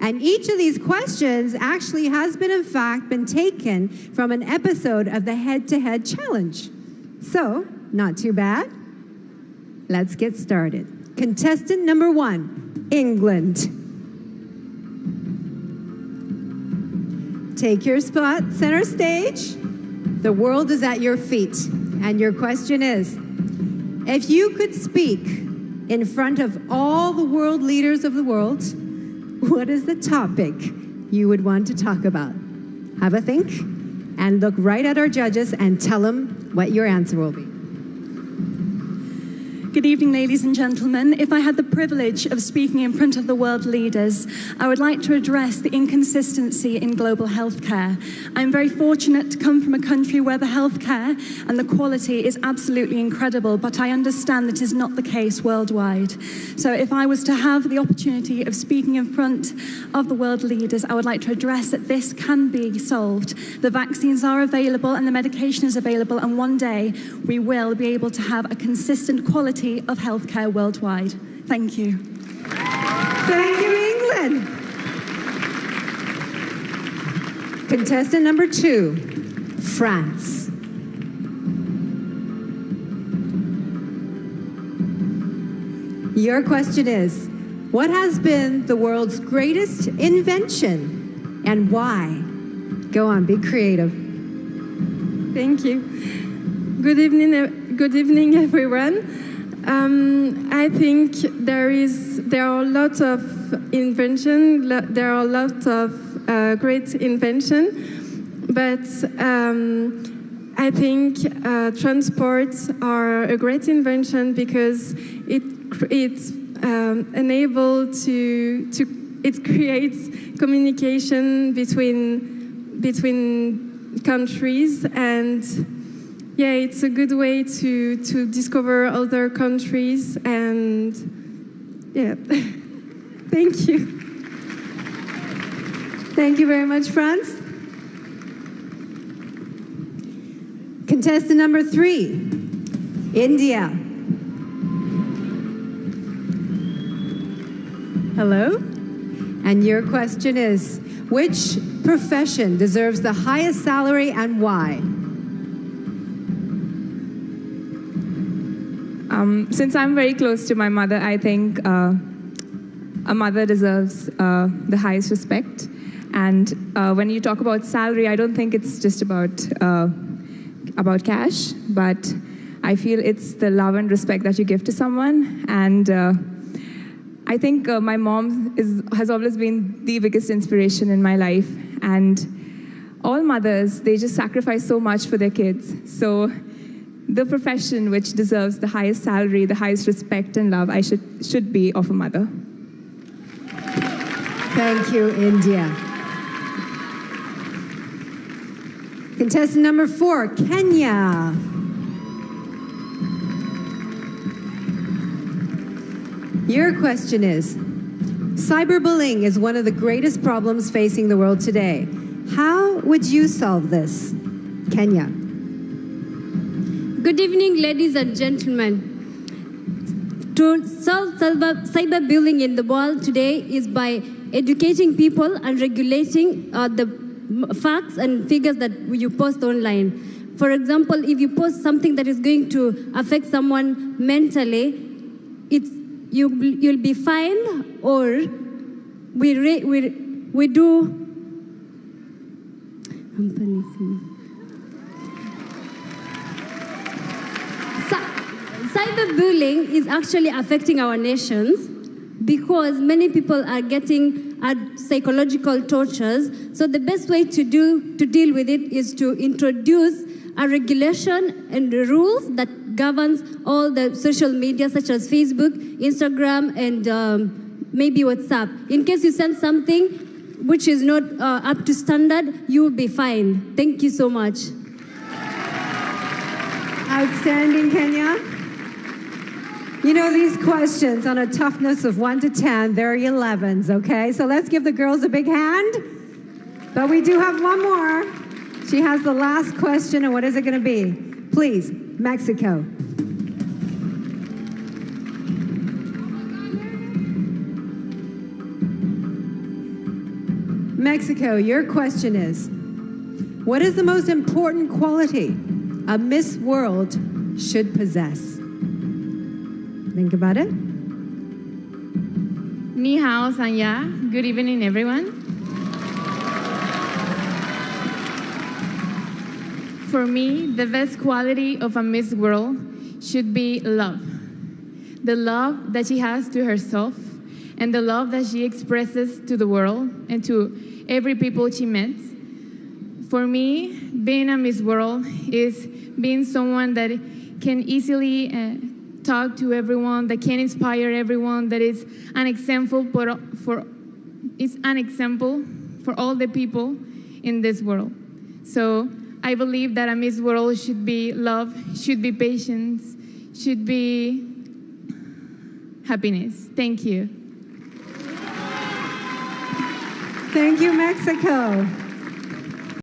And each of these questions actually has been, in fact, been taken from an episode of the Head-to-Head Challenge. So, not too bad. Let's get started. Contestant number 1, England. Take your spot, center stage. The world is at your feet. And your question is, if you could speak in front of all the world leaders of the world, what is the topic you would want to talk about? Have a think and look right at our judges and tell them what your answer will be. Good evening, ladies and gentlemen. If I had the privilege of speaking in front of the world leaders, I would like to address the inconsistency in global healthcare. I'm very fortunate to come from a country where the healthcare and the quality is absolutely incredible, but I understand that is not the case worldwide. So if I was to have the opportunity of speaking in front of the world leaders, I would like to address that this can be solved. The vaccines are available and the medication is available, and one day we will be able to have a consistent quality of healthcare worldwide. Thank you. Thank you, England. Contestant number 2, France. Your question is, what has been the world's greatest invention and why? Go on, be creative. Thank you. Good evening, everyone. I think there are a lot of invention. There are a lot of great invention, but I think transports are a great invention because it's enable it creates communication between countries, and yeah, it's a good way to discover other countries, and yeah. Thank you. Thank you very much, France. Contestant number 3, India. Hello. And your question is, which profession deserves the highest salary and why? Since I'm very close to my mother, I think a mother deserves the highest respect. And when you talk about salary, I don't think it's just about cash, but I feel it's the love and respect that you give to someone. And I think my mom has always been the biggest inspiration in my life. And all mothers, they just sacrifice so much for their kids. So the profession which deserves the highest salary, the highest respect and love, should be of a mother. Thank you, India. Contestant number 4, Kenya. Your question is, cyberbullying is one of the greatest problems facing the world today. How would you solve this? Kenya. Good evening, ladies and gentlemen. To solve cyberbullying in the world today is by educating people and regulating the facts and figures that you post online. For example, if you post something that is going to affect someone mentally, you'll be fined, or we do. I'm panicking. Cyberbullying is actually affecting our nations because many people are getting psychological tortures. So the best way to deal with it is to introduce a regulation and rules that governs all the social media such as Facebook, Instagram, and maybe WhatsApp. In case you send something which is not up to standard, you will be fined. Thank you so much. Outstanding, Kenya. You know, these questions on a toughness of 1 to 10, they're 11s, okay? So let's give the girls a big hand. But we do have one more. She has the last question, and what is it going to be? Please, Mexico. Mexico, your question is, what is the most important quality a Miss World should possess? Think about it. Ni hao, Sanya. Good evening, everyone. For me, the best quality of a Miss World should be love. The love that she has to herself and the love that she expresses to the world and to every people she meets. For me, being a Miss World is being someone that can easily talk to everyone, that can inspire everyone, that is an example for all the people in this world. So I believe that a Miss World should be love, should be patience, should be happiness. Thank you. Thank you, Mexico.